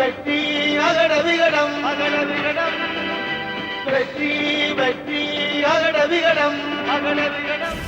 வெற்றி அகட விகடம் அகட விகடம் வெற்றி வெற்றி அகட விகடம் அகட விகடம்.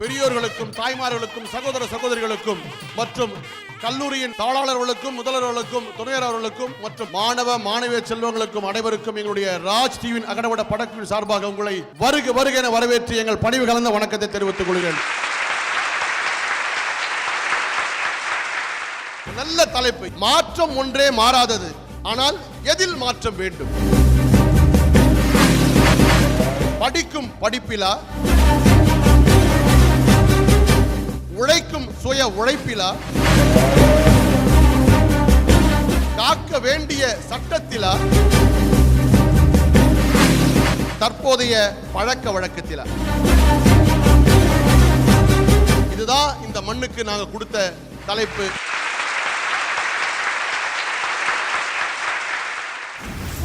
பெரியோர்களுக்கும் தாய்மார்களுக்கும் சகோதர சகோதரிகளுக்கும் மற்றும் கல்லூரியின் தாளாளர்களுக்கும் முதல்வர்களுக்கும் துணையர்களுக்கும் மற்றும் மாணவ மாணவிய செல்வங்களுக்கும் அனைவருக்கும் எங்களுடைய ராஜ் டிவியின் அகடவிட படக்குழு சார்பாக உங்களை வருக வருக என வரவேற்று எங்கள் பணிவு கலந்த வணக்கத்தை தெரிவித்துக் கொள்கிறேன். நல்ல தலைப்பு. மாற்றம் ஒன்றே மாறாதது, ஆனால் எதில் மாற்றம் வேண்டும்? படிக்கும் படிப்பிலா, உழைக்கும் சுய உழைப்பிலா, காக்க வேண்டிய சட்டத்திலா, தற்போதைய பழக்க வழக்கத்திலா? இதுதான் இந்த மண்ணுக்கு நாங்க கொடுத்த தலைப்பு.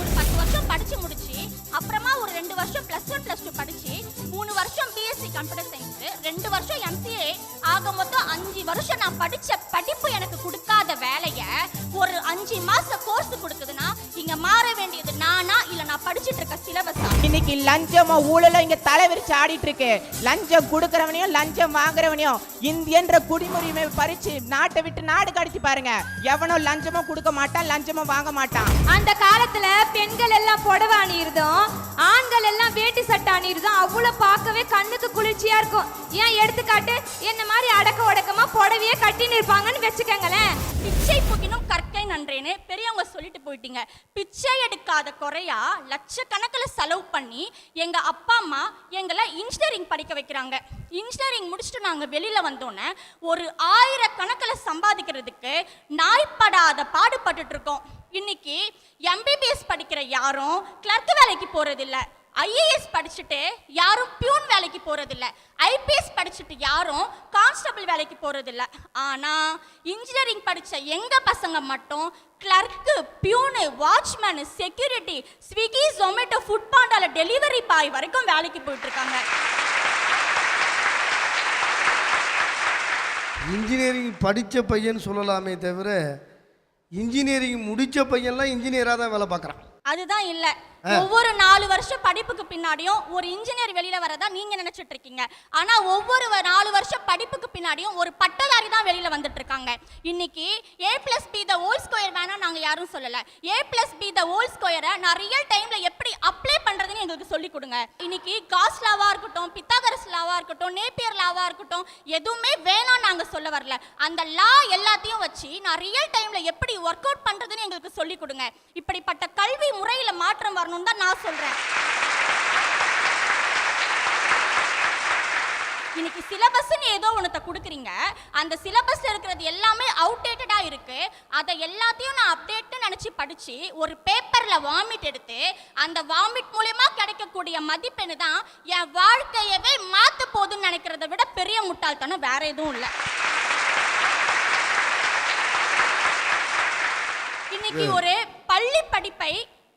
ஒரு 10 வருஷம் படிச்சு முடிச்சு அப்புறமா ஒரு 2 வருஷம் +1 +2 படிச்சு 3 வருஷம் பிஎஸ்சி கம்ப்யூட்டர் சயின்ஸ் 2 வருஷம் எம்சிஏ ஆக மொத்தம் 5 வருஷம் நான் படிச்ச படிப்பு எனக்கு கொடுக்காத வேலைய ஒரு 5 மாச கோர்ஸ் கொடுக்குதுன்னா இங்க மாற வேண்டியது நானா இல்ல நான் படிச்சிட்டு இருக்க சிலபஸா? இன்னைக்கு லஞ்சமோ ஊழல இங்க தலைவிரிச்சு ஆடிட்டு இருக்கு. லஞ்சம் கொடுக்கறவனையும் லஞ்சம் வாங்குறவனையும் இந்தியன்ற குடிமுரிமை பறிச்சு நாட்டை விட்டு நாடு கடத்தி பாருங்க. எவனும் லஞ்சமும் கொடுக்க மாட்டான், லஞ்சமும் வாங்க மாட்டான். அந்த காலத்துல பெண்கள் எல்லாம் புடவை அணியிருந்தோம், ஆண்கள் எல்லாம் வேட்டி சட்டை அணியிருந்தோம். அவ்வளவு பார்க்கவே கண்ணுக்கு குளிர்ச்சியா இருக்கும். ஏன் எடுத்துக்காட்டு என்ன மாதிரி அடக்க ஒடக்கமா புடவையே கட்டின்னு இருப்பாங்கன்னு வச்சுக்கங்களேன். பிச்சை புகினும் கற்கை நன்றேன்னு பெரியவங்க சொல்லிட்டு போயிட்டீங்க. பிச்சை எடுக்காத குறையா லட்சக்கணக்கில் செலவு பண்ணி எங்க அப்பா அம்மா எங்களை இன்ஜினியரிங் படிக்க வைக்கிறாங்க. இன்ஜினியரிங் முடிச்சுட்டு நாங்கள் வெளியில வந்தோன்னே ஒரு 1000 கணக்கில் சம்பாதிக்கிறதுக்கு நாய்ப்படாத பாடுபட்டு இருக்கோம். இன்னைக்கு எம்பிபிஎஸ் படிக்கிற யாரும் கிளர்க் வேலைக்கு போறதில்லை, ஐஏஎஸ் படிச்சுட்டு யாரும் பியூன் வேலைக்கு போறதில்ல, ஐபிஎஸ் படிச்சுட்டு யாரும் கான்ஸ்டபிள் வேலைக்கு போறதில்ல. ஆனா இன்ஜினியரிங் படிச்ச எங்க பசங்க மட்டும் clerk, peon, watchman, security, Swiggy, Zomato, ஃபுட் பாண்டால டெலிவரி பாய் வரைக்கும் வேலைக்கு போயிட்டு இருக்காங்க. இன்ஜினியரிங் படித்த பையன் சொல்லலாமே தவிர இன்ஜினியரிங் முடித்த பையன்லாம் இன்ஜினியராக தான் வேலை பார்க்குறான். அதுதான் இல்ல. ஒவ்வொரு 4 வருஷம் படிப்புக்கு பின்னாடியும் ஒரு இன்ஜினியர் வெளியில வரதா நீங்க நினைச்சிட்டு இருக்கீங்க. ஆனா ஒவ்வொரு 4 வருஷம் படிப்புக்கு பின்னாடியும் ஒரு பட்டதாரி தான் வெளியில வந்துட்டு இருக்காங்க. இன்னைக்கு a+b² வேணா நாங்க யாரும் சொல்லல. a+b² நான் ரியல் டைம்ல எப்படி அப்ளை பண்றதுன்னு எங்களுக்கு சொல்லி கொடுங்க. இன்னைக்கு காஸ் லாவா இருக்கட்டும், பித்தாகரஸ் லாவா இருக்கட்டும், நேப்பியர் லாவா இருக்கட்டும், எதுவுமே வேணாம் நாங்க சொல்ல வரல. அந்த லா எல்லாத்தையும் வச்சு நான் ரியல் டைம்ல எப்படி ஒர்க் அவுட் பண்றதுன்னு எங்களுக்கு சொல்லி கொடுங்க. இப்படிப்பட்ட கல்வி முறையில மாற்றம் வரணும் தான் நான் சொல்றேன். இன்னைக்கு சிலபஸ்ன்னு ஏதோ ஒன்னத்தை கொடுக்குறீங்க. அந்த சிலபஸ்ல இருக்கிறது எல்லாமே அவுடேட்டடா இருக்கு. அதை எல்லாத்தையும் நான் அப்டேட்னு நினைச்சு படிச்சு ஒரு பேப்பர்ல வாமிட் எடுத்து அந்த வாமிட் மூலமா கிடைக்கக்கூடிய மதிப்பெண்ணு தான் என் வாழ்க்கையவே மாத்த போதுன்னு நினைக்கிறத விட பெரிய முட்டாள்தனம் வேற எதுவும் இல்லை. இன்னைக்கு ஒரு பள்ளி படிப்பை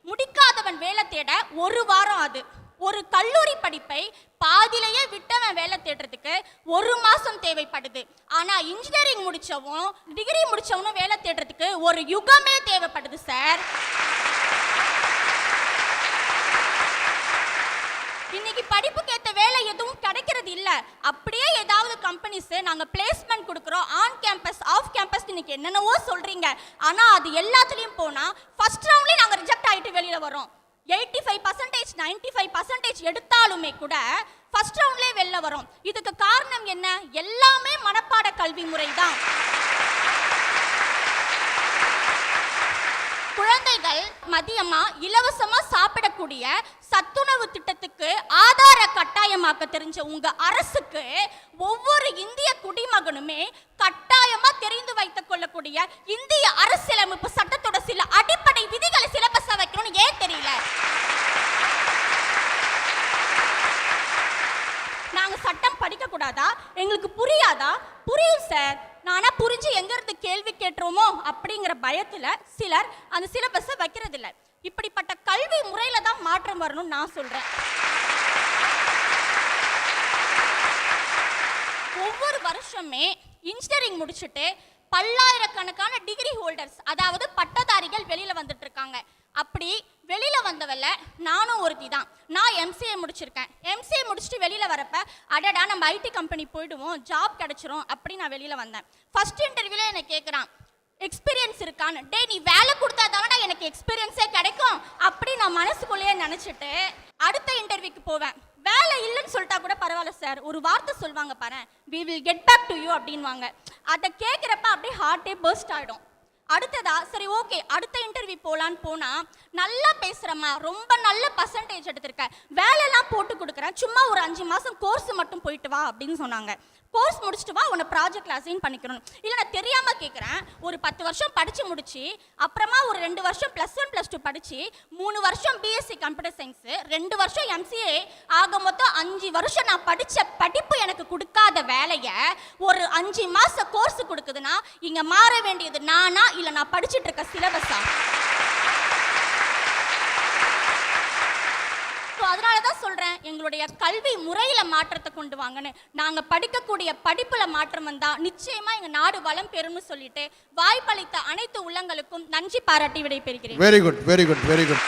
முடிக்காதவன் வேலை தேட 1 வாரம் ஆகுது. ஒரு கல்லூரி படிப்பை பாதியிலேயே விட்டவன் வேலை தேடுறதுக்கு 1 மாசம் தேவைப்படுது. ஆனா இன்ஜினியரிங் முடிச்சவன், டிகிரி முடிச்சவனும் வேலை தேடுறதுக்கு 1 யுகமே தேவைப்படுது சார். இன்னைக்கு படிப்புக்கு ஏத்த வேலை எதுவும் கிடைக்கிறது இல்ல. அப்படியே ஏதாவது கம்பெனிஸ் நாங்க பிளேஸ்மெண்ட் கொடுக்குறோம், ஆன் கேம்பஸ் ஆஃப் கேம்பஸ் இன்னைக்கு என்னென்னவோ சொல்றீங்க. ஆனா அது எல்லாத்துலயும் போனா ஃபர்ஸ்ட் ரவுண்ட்லயே நாங்க ரிஜெக்ட் ஆயிட்டு வெளியில வரோம். 85% 95% எடுத்தாலுமே கூட ஃபர்ஸ்ட் ரவுண்ட்லயே வெளில வரோம். இதுக்கு காரணம் என்ன? எல்லாமே மனப்பாட கல்வி முறை தான். குழந்தைகள் மதியமா இலவசமா சாப்பிடக்கூடிய சத்துணவு திட்டத்துக்கு ஆதார கட்டாயமாக்க தெரிஞ்ச உங்க அரசுக்கு ஒவ்வொரு இந்திய குடிமகனுமே கட்டாயமா தெரிந்து வைத்துக் கொள்ளக்கூடிய இந்திய அரசியலமைப்பு சட்டத்தோட சில அடிப்படை விதிகளை சிலபஸா வைக்கணும்னு ஏன் தெரியல? நாங்க சட்டம் படிக்க கூடாதா? எங்களுக்கு புரியாதா? புரியும் சார். நானா புரிஞ்சு எங்க இருந்து கேள்வி கேட்டுறோமோ அப்படிங்கிற பயத்துல சிலர் அந்த சிலபஸை வைக்கிறது இல்ல. இப்படிப்பட்ட கல்வி முறையில தான் மாற்றம் வரணும்னு நான் சொல்றேன். ஒவ்வொரு வருஷமே இன்ஜினியரிங் முடிச்சுட்டு பல்லாயிரக்கணக்கான டிகிரி ஹோல்டர்ஸ், அதாவது பட்டதாரிகள் வெளியில வந்துட்டு இருக்காங்க. அப்படி வெளியில வந்தவல்ல நானும் ஒருத்தி தான். நான் எம்சிஏ முடிச்சிருக்கேன். எம்சிஏ முடிச்சுட்டு வெளியில வரப்ப அடடா நம்ம ஐடி கம்பெனி போயிடுவோம், ஜாப் கிடைச்சிரும் அப்படி நான் வெளியில வந்தேன். ஃபர்ஸ்ட் இன்டர்வியூல என்ன கேட்குறான், எக்ஸ்பீரியன்ஸ் இருக்கான்னு. டே நீ வேலை கொடுத்தா தானடா எனக்கு எக்ஸ்பீரியன்ஸே கிடைக்கும் அப்படி நான் மனசுக்குள்ளேயே நினைச்சிட்டு அடுத்த இன்டர்வியூக்கு போவேன். வேலை இல்லைன்னு சொல்லிட்டா கூட பரவாயில்ல சார், ஒரு வார்த்தை சொல்லுவாங்க பாரு, we will get back to you அப்படின்வாங்க. அதை கேட்குறப்ப அப்படியே ஹார்ட்டே பர்ஸ்ட் ஆகிடும். அடுத்ததா சரி ஓகே அடுத்த இன்டர்வியூ போலான்னு போனா, நல்லா பேசுறமா, ரொம்ப நல்ல பர்சன்டேஜ் எடுத்திருக்க, வேலையெல்லாம் போட்டு கொடுக்குறேன், சும்மா ஒரு 5 மாசம் கோர்ஸ் மட்டும் போயிட்டு வா அப்படின்னு சொன்னாங்க. கோர்ஸ் முடிச்சுட்டு வா, உன்னை ப்ராஜெக்ட்ல அசைன் பண்ணிக்கிறோம். இல்லை நான் தெரியாம கேட்குறேன், ஒரு 10 வருஷம் படிச்சு முடிச்சு அப்புறமா ஒரு 2 வருஷம் +1 +2 படிச்சு 3 வருஷம் பிஎஸ்சி கம்ப்யூட்டர் சயின்ஸ், 2 வருஷம் எம்சிஏ, ஆக மொத்தம் 5 வருஷம் நான் படிச்ச படிப்பு எனக்கு கொடுக்காத வேலைய ஒரு 5 மாச கோர்ஸ் கொடுக்குதுன்னா இங்க மாற வேண்டியது நானா இல்ல நான் படிச்சுட்டு இருக்க சிலபஸா? அதனாலதான் சொல்றேன், எங்களுடைய கல்வி முறையில மாற்றத்தை கொண்டு வாங்கன்னு. நாங்க படிக்கக்கூடிய படிப்புல மாற்றம் வந்தா நிச்சயமா எங்க நாடு வளம் பெறும்னு சொல்லிட்டு வாய்ப்பளித்த அனைத்து உள்ளங்களுக்கும் நன்றி பாராட்டி விடைபெறுகிறேன். Very good, very good, very good.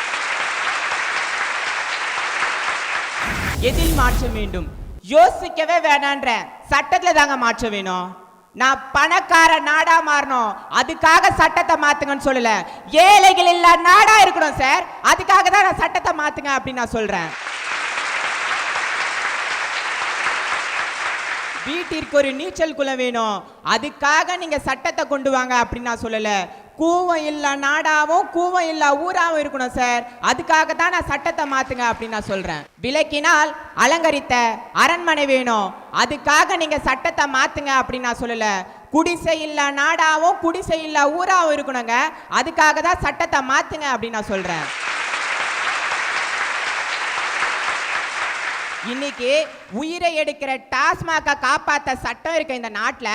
எதில் மாற்றம் வேண்டும்? யோசிக்கவே வேணான்ற சட்டத்துல தாங்க மாற்றம் வேணும். நான் பணக்கார நாடா மாறணும், அதுக்காக சட்டத்தை மாத்துங்கன்னு சொல்லல. ஏழைகள் இல்ல நாடா இருக்கணும் சார், அதுக்காக தான் நான் சட்டத்தை மாத்துங்க அப்படின்னு நான் சொல்றேன். வீட்டிற்கு ஒரு நீச்சல் குளம் வேணும், அதுக்காக நீங்க சட்டத்தை கொண்டு வாங்க அப்படின்னு நான் சொல்லல. கூவம் இல்ல நாடாவும் கூவம் இல்ல ஊராவும் இருக்கணும் சார், அதுக்காக தான் நான் சட்டத்தை மாத்துங்க அப்படின்னு நான் சொல்றேன். விளக்கினால் அலங்கரித்த அரண்மனை வேணும், அதுக்காக நீங்க சட்டத்தை மாத்துங்க அப்படின்னு நான் சொல்லல. குடிசை இல்ல நாடாவும் குடிசை இல்ல ஊராவும் இருக்கணுங்க, அதுக்காக தான் சட்டத்தை மாத்துங்க அப்படின்னு நான் சொல்றேன். இன்னைக்கு உயிரை எடுக்கிற டாஸ்மாக காப்பாத்த சட்டம் இருக்க இந்த நாட்டுல,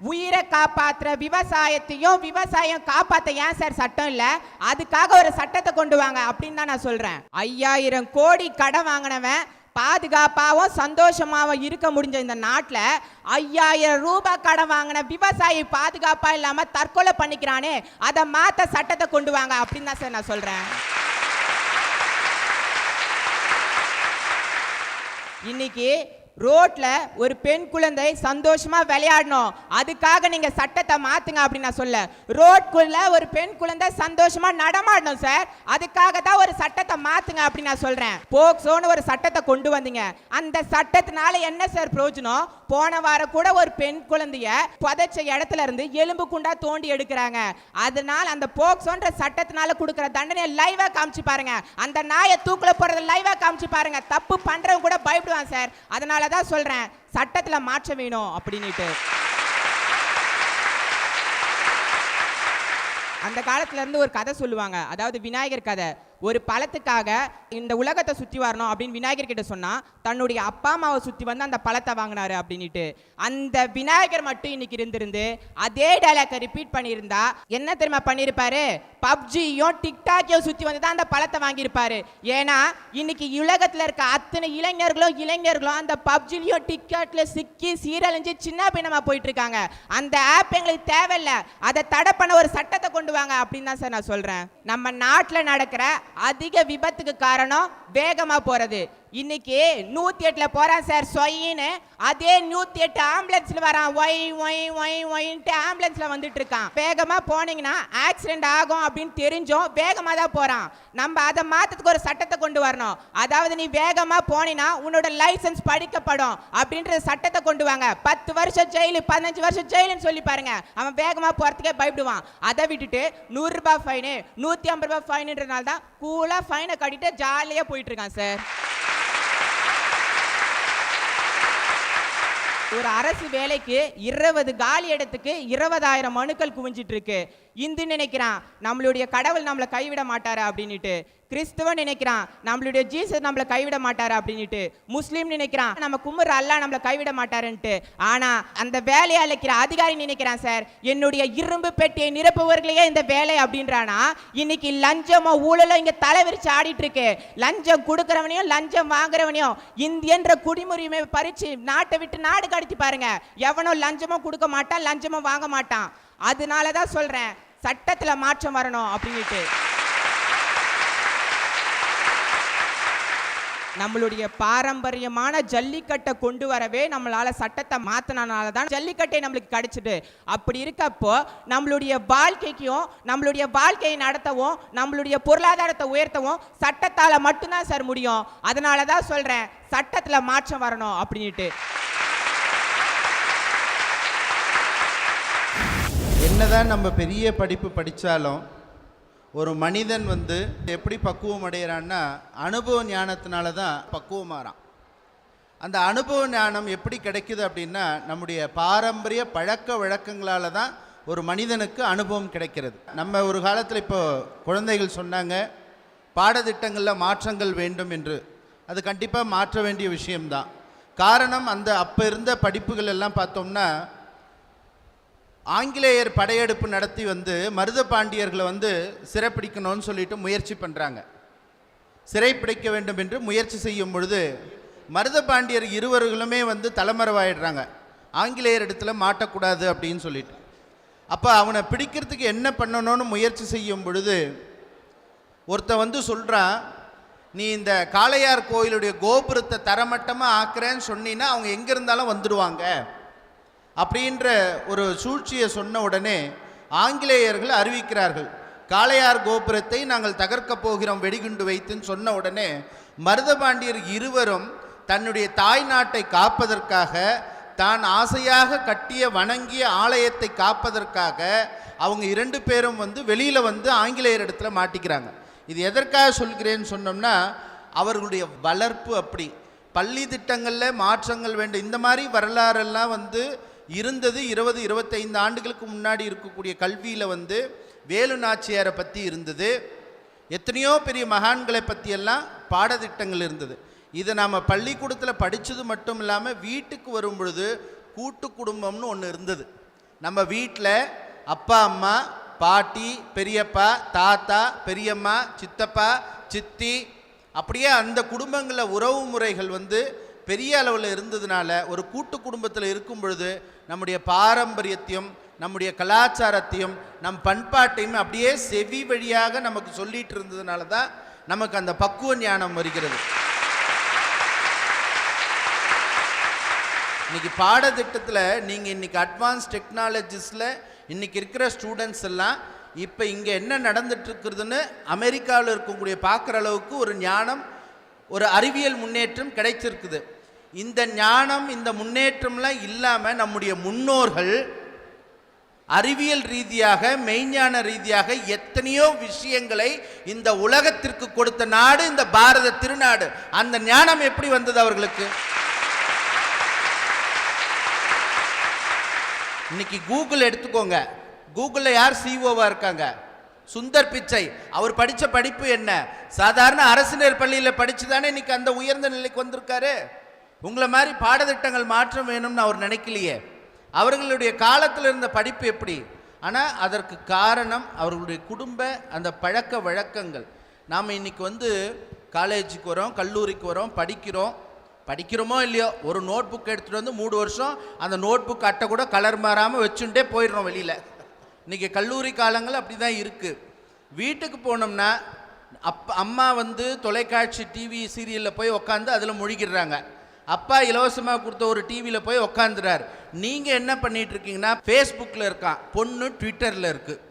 உயிரை காப்பாற்றுற விவசாயத்தையும் விவசாயம் காப்பாற்ற ஏன் சார் சட்டம் இல்லை? அதுக்காக ஒரு சட்டத்தை கொண்டு வாங்க அப்படின்னு தான் நான் சொல்றேன். 5000 கோடி கடன் வாங்கினவன் பாதுகாப்பாகவும் சந்தோஷமாகவும் இருக்க முடிஞ்ச இந்த நாட்டில் 5000 ரூபாய் கடன் வாங்கின விவசாயி பாதுகாப்பா இல்லாம தற்கொலை பண்ணிக்கிறானே, அதை மாத்த சட்டத்தை கொண்டு வாங்க அப்படின்னு தான் சார் நான் சொல்றேன். இன்னைக்கு ரோட்ல ஒரு பெண் குழந்தை சந்தோஷமா விளையாடணும், அதுக்காக நீங்க சட்டத்தை மாத்துங்க அப்படின்னு நான் சொல்ல. ரோட்குள்ள ஒரு பெண் குழந்தை சந்தோஷமா நடமாடணும் சார், அதுக்காக தான் ஒரு சட்டத்தை மாத்துங்க அப்படின்னு நான் சொல்றேன். போக்சோன்னு ஒரு சட்டத்தை கொண்டு வந்தீங்க, அந்த சட்டத்தினால என்ன சார் பிரயோஜனம்? போன வாரம் கூட ஒரு பெண் குழந்தைய புதைச்ச இடத்துல இருந்து எலும்பு குண்டா தோண்டி எடுக்கிறாங்க. அதனால அந்த போக்சோன்ற சட்டத்தினால கொடுக்கிற தண்டனையை லைவா காமிச்சு பாருங்க, அந்த நாயை தூக்குல போடுறத லைவா காமிச்சு பாருங்க. தப்பு பண்றவங்க கூட பயப்படுவான் சார். அதனால தான் சொல்றேன், சட்டத்துல மாற்றம் வேணும் அப்படின்னுட்டு. அந்த காலத்துல இருந்து ஒரு கதை சொல்லுவாங்க, அதாவது விநாயகர் கதை. ஒரு பழத்துக்காக இந்த உலகத்தை சுற்றி வரணும் அப்படின்னு விநாயகர் கிட்ட சொன்னா, தன்னுடைய அப்பா அம்மாவை சுற்றி வந்து அந்த பழத்தை வாங்கினாரு அப்படின்ட்டு. அந்த விநாயகர் மட்டும் இன்னைக்கு இருந்திருந்து அதே டைலாக்கை ரிப்பீட் பண்ணியிருந்தா என்ன தெரியுமா பண்ணியிருப்பாரு? பப்ஜியும் டிக்டாக்கையும் சுற்றி வந்து தான் அந்த பழத்தை வாங்கியிருப்பாரு. ஏன்னா இன்னைக்கு உலகத்தில் இருக்க அத்தனை இளைஞர்களும் அந்த பப்ஜிலையும் டிக்டாக்ல சிக்கி சீரழிஞ்சு சின்ன பின்னமா போயிட்டு இருக்காங்க. அந்த ஆப் எங்களுக்கு தேவையில்லை, அதை தடை பண்ண ஒரு சட்டத்தை கொண்டு வாங்க அப்படின்னு தான் சார் நான் சொல்றேன். நம்ம நாட்டில் நடக்கிற அதிக விபத்துக்கு காரணம் வேகமா போறது. இன்னைக்கு 108ல போறான் சார் சொயின்னு, அதே 108 ஆம்புலன்ஸ்ல வரான், ஒய் ஒய் ஒய் ஒயின்ட்டு ஆம்புலன்ஸ்ல வந்துட்டு இருக்கான். வேகமா போனீங்கன்னா ஆக்சிடென்ட் ஆகும் அப்படின்னு தெரிஞ்சும் வேகமா தான் போறான். நம்ம அதை மாத்ததுக்கு ஒரு சட்டத்தை கொண்டு வரணும். அதாவது நீ வேகமா போனீங்கன்னா உன்னோட லைசன்ஸ் படிக்கப்படும் அப்படின்ற சட்டத்தை கொண்டு வாங்க. 10 வருஷம் ஜெயிலு 15 வருஷம் ஜெயிலுன்னு சொல்லி பாருங்க. அவன் வேகமா போறதுக்கே பயப்படுவான். அதை விட்டுட்டு 100 ரூபாய் ஃபைனு 150 ரூபாய் ஃபைனுன்றதுனால தான் கூலா ஃபைனை கட்டிட்டு ஜாலியா போயிட்டு இருக்கான் சார். ஒரு அரசு வேலைக்கு 20 காலி இடத்துக்கு 20,000 மனுக்கள் குவிஞ்சிட்டு இருக்கு. இந்து நினைக்கிறான் நம்மளுடைய கடவுள் நம்மளை கைவிட மாட்டாரு அப்படின்னுட்டு, கிறிஸ்துவன் நினைக்கிறான் நம்மளுடைய ஜீசஸ் நம்மளை கைவிட மாட்டாரு அப்படின்னுட்டு, முஸ்லீம் நினைக்கிறான் நம்ம கும்புற அல்லாஹ் நம்மளை கைவிட மாட்டாருன்ட்டு. ஆனா அந்த வேலையை அழைக்கிற அதிகாரி நினைக்கிறான் சார் என்னுடைய இரும்பு பெட்டியை நிரப்புவர்களையே இந்த வேலை அப்படின்றானா. இன்னைக்கு லஞ்சமோ ஊழலோ இங்க தலைவிரிச்சு ஆடிட்டு இருக்கு. லஞ்சம் கொடுக்கறவனையும் லஞ்சம் வாங்குறவனையும் இந்தியன்ற குடிமுரிமை பறிச்சு நாட்டை விட்டு நாடு கடத்தி பாருங்க. எவனோ லஞ்சமும் கொடுக்க மாட்டான், லஞ்சமும் வாங்க மாட்டான். அதனாலதான் சொல்றேன் சட்டத்துல மாற்றம் வரணும் அப்படின்ட்டு. நம்மளுடைய பாரம்பரியமான ஜல்லிக்கட்டை கொண்டு வரவே நம்மளால சட்டத்தை மாத்தினால தான் ஜல்லிக்கட்டை நம்மளுக்கு கிடைச்சிட்டு. அப்படி இருக்கப்போ நம்மளுடைய வாழ்க்கைக்கும் நம்மளுடைய வாழ்க்கையை நடத்தவும் நம்மளுடைய பொருளாதாரத்தை உயர்த்தவும் சட்டத்தால மட்டும்தான் சார் முடியும். அதனால தான் சொல்றேன் சட்டத்துல மாற்றம் வரணும் அப்படின்ட்டு. என்னதான் நம்ம பெரிய படிப்பு படித்தாலும் ஒரு மனிதன் எப்படி பக்குவம் அடைகிறான்னா அனுபவ ஞானத்தினால தான் பக்குவமாகறான். அந்த அனுபவ ஞானம் எப்படி கிடைக்குது அப்படின்னா நம்முடைய பாரம்பரிய பழக்க வழக்கங்களால் தான் ஒரு மனிதனுக்கு அனுபவம் கிடைக்கிறது. நம்ம ஒரு காலத்தில் இப்போ குழந்தைகள் சொன்னாங்க பாடத்திட்டங்களில் மாற்றங்கள் வேண்டும் என்று. அது கண்டிப்பாக மாற்ற வேண்டிய விஷயம்தான். காரணம் அந்த அப்போ இருந்த படிப்புகள் எல்லாம் பார்த்தோம்னா ஆங்கிலேயர் படையெடுப்பு நடத்தி மருத பாண்டியர்களை சிறைப்பிடிக்கணும்னு சொல்லிட்டு முயற்சி பண்ணுறாங்க. சிறைப்பிடிக்க வேண்டும் என்று முயற்சி செய்யும் பொழுது மருத பாண்டியர் இருவர்களுமே தலைமறைவாயிடுறாங்க. ஆங்கிலேயர் இடத்துல மாட்டக்கூடாது அப்படின்னு சொல்லிட்டு. அப்போ அவனை பிடிக்கிறதுக்கு என்ன பண்ணணும்னு முயற்சி செய்யும் பொழுது ஒருத்தன் சொல்கிறான், நீ இந்த காளையார் கோயிலுடைய கோபுரத்தை தரமட்டமாக ஆக்குறேன்னு சொன்னீங்கன்னா அவங்க எங்கே இருந்தாலும் வந்துடுவாங்க அப்படின்ற ஒரு சூழ்ச்சியை சொன்ன உடனே ஆங்கிலேயர்கள் அறிவிக்கிறார்கள், காளையார் கோபுரத்தை நாங்கள் தகர்க்கப் போகிறோம் வெடிகுண்டு வைத்துன்னு சொன்ன உடனே மருதபாண்டியர் இருவரும் தன்னுடைய தாய் நாட்டை காப்பதற்காக தான் ஆசையாக கட்டிய வணங்கிய ஆலயத்தை காப்பதற்காக அவங்க 2 பேரும் வெளியில் ஆங்கிலேயர் இடத்துல மாட்டிக்கிறாங்க. இது எதற்காக சொல்கிறேன்னு சொன்னோம்னா அவர்களுடைய வளர்ப்பு அப்படி. பள்ளி திட்டங்களில் மாற்றங்கள் வேண்டும் இந்த மாதிரி வரலாறெல்லாம் இருந்தது. 20-25 ஆண்டுகளுக்கு முன்னாடி இருக்கக்கூடிய கல்வியில் வேலு நாச்சியாரை பற்றி இருந்தது. எத்தனையோ பெரிய மகான்களை பற்றியெல்லாம் பாடத்திட்டங்கள் இருந்தது. இதை நாம் பள்ளிக்கூடத்தில் படித்தது மட்டும் இல்லாமல் வீட்டுக்கு வரும் பொழுது கூட்டு குடும்பம்னு ஒன்று இருந்தது. நம்ம வீட்டில் அப்பா அம்மா பாட்டி பெரியப்பா தாத்தா பெரியம்மா சித்தப்பா சித்தி அப்படியே அந்த குடும்பங்களில் உறவு முறைகள் பெரிய அளவில் இருந்ததுனால ஒரு கூட்டு குடும்பத்தில் இருக்கும் பொழுது நம்முடைய பாரம்பரியத்தையும் நம்முடைய கலாச்சாரத்தையும் நம் பண்பாட்டையும் அப்படியே செவி வழியாக நமக்கு சொல்லிட்டு இருந்ததுனால தான் நமக்கு அந்த பக்குவ ஞானம் வருகிறது. இன்னைக்கு பாடத்திட்டத்தில் நீங்கள் இன்னைக்கு அட்வான்ஸ் டெக்னாலஜிஸில் இன்னைக்கு இருக்கிற ஸ்டூடெண்ட்ஸ் எல்லாம் இப்போ இங்கே என்ன நடந்துட்டு இருக்குதுன்னு அமெரிக்காவில் இருக்கக்கூடிய பார்க்குற அளவுக்கு ஒரு ஞானம் ஒரு அறிவியல் முன்னேற்றம் கிடைச்சிருக்குது. இந்த ஞானம் இந்த முன்னேற்றம்லாம் இல்லாமல் நம்முடைய முன்னோர்கள் அறிவியல் ரீதியாக மெய்ஞான ரீதியாக எத்தனையோ விஷயங்களை இந்த உலகத்திற்கு கொடுத்த நாடு இந்த பாரத திருநாடு. அந்த ஞானம் எப்படி வந்தது அவர்களுக்கு? இன்னைக்கு கூகுள் எடுத்துக்கோங்க. கூகுளில் யார் சிஓவா இருக்காங்க? சுந்தர் பிச்சை. அவர் படித்த படிப்பு என்ன? சாதாரண அரசினர் பள்ளியில் படித்து தானே இன்னைக்கு அந்த உயர்ந்த நிலைக்கு வந்திருக்காரு. உங்களை மாதிரி பாடத்திட்டங்கள் மாற்றம் வேணும்னு அவர் நினைக்கலையே. அவர்களுடைய காலத்தில் இருந்த படிப்பு எப்படி? ஆனால் அதற்கு காரணம் அவர்களுடைய குடும்ப அந்த பழக்க வழக்கங்கள். நாம் இன்னைக்கு காலேஜுக்கு வரோம், கல்லூரிக்கு வரோம், படிக்கிறோமோ இல்லையோ ஒரு நோட் புக் எடுத்துகிட்டு 3 வருஷம் அந்த நோட் புக் அட்டை கூட கலர் மாறாமல் வச்சுட்டே போயிடுறோம் வெளியில். இன்றைக்கி கல்லூரி காலங்கள் அப்படி தான் இருக்குது. வீட்டுக்கு போனோம்னா அம்மா வந்து தொலைக்காட்சி டிவி சீரியலில் போய் உக்காந்து அதில் முழுகிடுறாங்க. அப்பா இலவசமாக கொடுத்த ஒரு டிவியில் போய் உக்காந்துறார். நீங்கள் என்ன பண்ணிட்டு இருக்கீங்கன்னா ஃபேஸ்புக்கில் இருக்கான், பொண்ணு ட்விட்டரில் இருக்குது.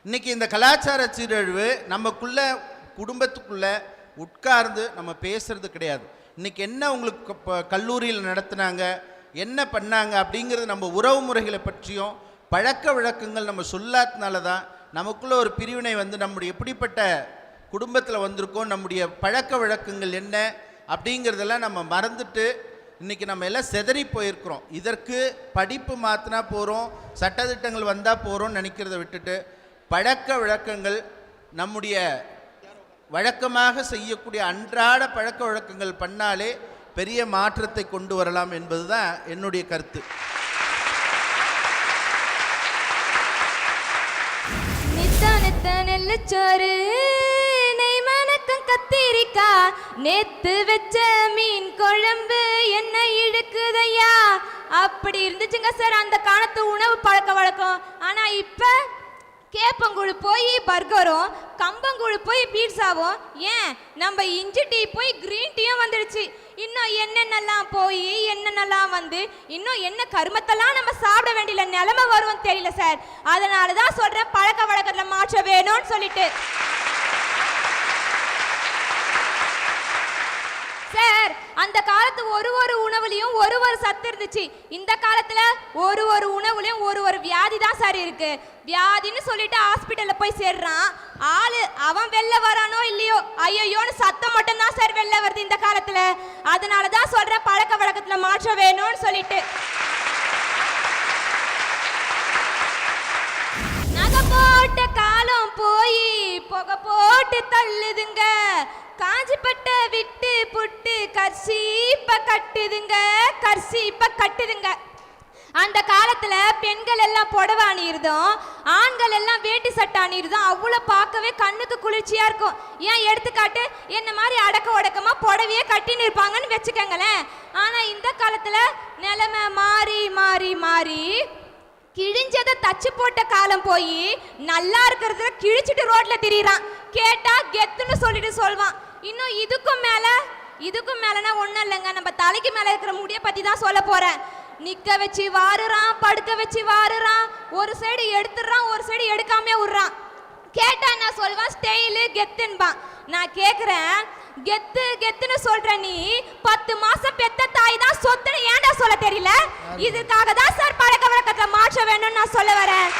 இன்றைக்கி இந்த கலாச்சார சீரழிவு நமக்குள்ள குடும்பத்துக்குள்ளே உட்கார்ந்து நம்ம பேசுறது கிடையாது. இன்றைக்கி என்ன உங்களுக்கு கல்லூரியில் நடத்துனாங்க, என்ன பண்ணாங்க அப்படிங்கிறது நம்ம உறவு முறைகளை பற்றியும் பழக்க வழக்கங்கள் நம்ம சொல்லாதனால தான் நமக்குள்ள ஒரு பிரிவினை வந்து நம்முடைய எப்படிப்பட்ட குடும்பத்தில் வந்திருக்கோம், நம்முடைய பழக்க வழக்கங்கள் என்ன அப்படிங்கிறதெல்லாம் நம்ம மறந்துட்டு இன்றைக்கி நம்ம எல்லாம் செதறி போயிருக்கிறோம். இதற்கு படிப்பு மாற்றினா போகிறோம், சட்டத்திட்டங்கள் வந்தால் போகிறோம்னு நினைக்கிறத விட்டுட்டு பழக்க வழக்கங்கள் நம்முடைய வழக்கமாக செய்யக்கூடிய அன்றாட பழக்க வழக்கங்கள் பண்ணாலே பெரிய மாற்றத்தை கொண்டு வரலாம் என்பது தான் என்னுடைய கருத்து. நெல்லச்சோறு நெய் மணக்கம் கத்திரிக்கா நேத்து வச்ச மீன் குழம்பு என்ன இழுக்குதையா அப்படி இருந்துச்சுங்க சார் அந்த காலத்து உணவு பழக்க வழக்கம். ஆனா இப்ப கேப்பங்குழு போய் பர்கரும், கம்பங்குழு போய் பீட்சாவும், ஏன் நம்ம இஞ்சி டீ போய் கிரீன் டீயும் வந்துடுச்சு. இன்னும் என்னென்னலாம் போய் என்னென்னலாம் வந்து இன்னும் என்ன கருமத்தெல்லாம் நம்ம சாப்பிட வேண்டிய நிலைமை வரும் தெரியல சார். அதனால தான் சொல்றேன் பழக்க வழக்கத்தில் மாற்ற வேணும்னு சொல்லிட்டு. சார் அந்த காலத்து ஒரு உணவுலையும் ஒரு சத்து இருந்துச்சு. இந்த காலத்துல ஒரு உணவுலையும் ஒரு வியாதி தான் சார் இருக்கு. வியாதின்னு சொல்லிட்டு ஹாஸ்பிட்டல்ல போய் சேர்றான் ஆளு, அவன் வெளில வரானோ இல்லையோ ஐயோன்னு சத்தம் மட்டும் தான் சார் வெளில வருது இந்த காலத்துல. அதனாலதான் சொல்றேன் பழக்க வழக்கத்துல மாற்றம் வேணும்னு சொல்லிட்டு. நகை போட்ட காலம் போய் புகை போட்டு தள்ளுதுங்க, காஞ்சிப்பட்ட விட்டு புட்டு கர்சீப்ப கட்டுதுங்க. அந்த காலத்துல பெண்கள் எல்லாம் புடவை அணியிருந்தோம், ஆண்கள் எல்லாம் வேட்டி சட்டை அணியிருந்தோம். அவ்வளோ பார்க்கவே கண்ணுக்கு குளிர்ச்சியா இருக்கும். ஏன் எடுத்துக்காட்டு என்ன மாதிரி அடக்க உடக்கமா புடவையே கட்டின்னு இருப்பாங்கன்னு வச்சுக்கோங்களேன். ஆனா இந்த காலத்துல நிலைமை மாறி மாறி மாறி கிழிஞ்சதை தச்சு போட்ட காலம் போய் நல்லா இருக்கிறத கிழிச்சிட்டு ரோட்ல திரியிறான். கேட்டா கெத்துன்னு சொல்லிட்டு சொல்வான். இன்னும் இதுக்கும் மேலனா ஒன்றும் இல்லைங்க, நம்ம தலைக்கு மேலே இருக்கிற முடியை பற்றி தான் சொல்ல போகிறேன். நிற்க வச்சு வாருறான், படுக்க வச்சு வாருறான், ஒரு சைடு எடுத்துடுறான், ஒரு சைடு எடுக்காமே விட்றான். கேட்டா நான் சொல்வான் ஸ்டைலு கெத்துன்பான். நான் கேட்குறேன், கெத்துன்னு சொல்ற நீ 10 மாசம் பெத்த தாய் தான் சொத்துன்னு ஏன்டா சொல்ல தெரியல? இதுக்காக தான் சார் பழக்க வழக்கத்தை மாற்ற வேணும்னு நான் சொல்ல வரேன்.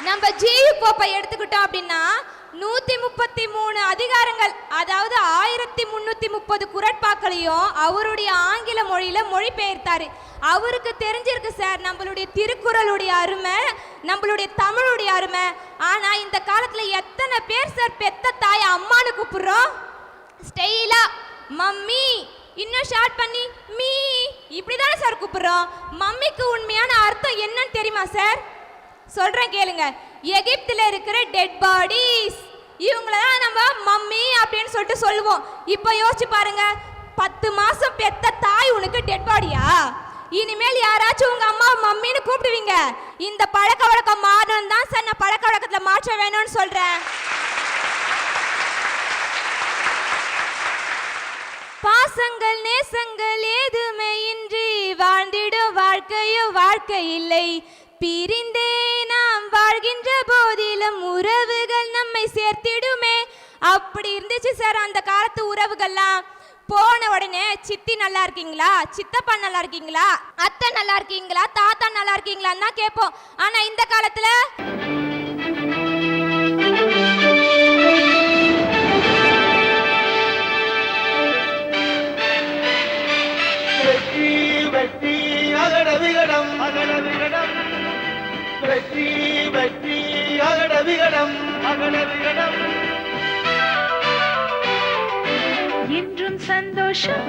நம்ம ஜியு போப்பை எடுத்துக்கிட்டோம் அப்படின்னா 133 அதிகாரங்கள், அதாவது 1330 குறட்பாக்களையும் அவருடைய ஆங்கில மொழியில மொழிபெயர்த்தாரு. அவருக்கு தெரிஞ்சிருக்கு சார் நம்மளுடைய திருக்குறளுடைய அருமை, நம்மளுடைய தமிழுடைய அருமை. ஆனா இந்த காலத்துல எத்தனை பேர் சார் பெத்த தாய் அம்மானு கூப்பிடுறோம்? ஸ்டைலா மம்மி, இன்னும் ஷார்ட் பண்ணி மீ, இப்படிதானே சார் கூப்பிடுறோம். மம்மிக்கு உண்மையான அர்த்தம் என்னன்னு தெரியுமா சார்? சொல்றேன் கேளுங்க. எகிப்துல இருக்கிற டெட் பாடிஸ் இவங்களதான் நம்ம மம்மி அப்படின்னு சொல்லிட்டு சொல்லுவோம். இப்ப யோசிச்சு பாருங்க, 10 மாசம் பெத்த தாய் உனக்கு டெட் பாடியா? இனிமேல் யாராச்சும் உங்க அம்மா மம்மின்னு கூப்பிடுவீங்க. இந்த பழக்க வழக்கம் மாறணும் தான் சார் நான் பழக்க வழக்கத்துல மாற்ற வேணும்னு சொல்றேன். பாசங்கள் நேசங்கள் ஏதுமே இன்றி வாழ்ந்திடும் வாழ்க்கையோ வாழ்க்கை இல்லை. பிரிந்தே நாம் வாழ்கின்ற போதிலும் உறவுகள் நம்மை சேர்த்திடுமே. அப்படி இருந்துச்சு சார் அந்த காலத்து உறவுகள்லாம். போன உடனே சித்தி நல்லா இருக்கீங்களா, சித்தப்பா நல்லா இருக்கீங்களா, அத்தை நல்லா இருக்கீங்களா, தாத்தா நல்லா இருக்கீங்களான்னு தான் கேட்போம். ஆனா இந்த காலத்துல வெற்றி அகட விகடம் வெற்றி வெற்றி அகட விகடம் என்றும் சந்தோஷம்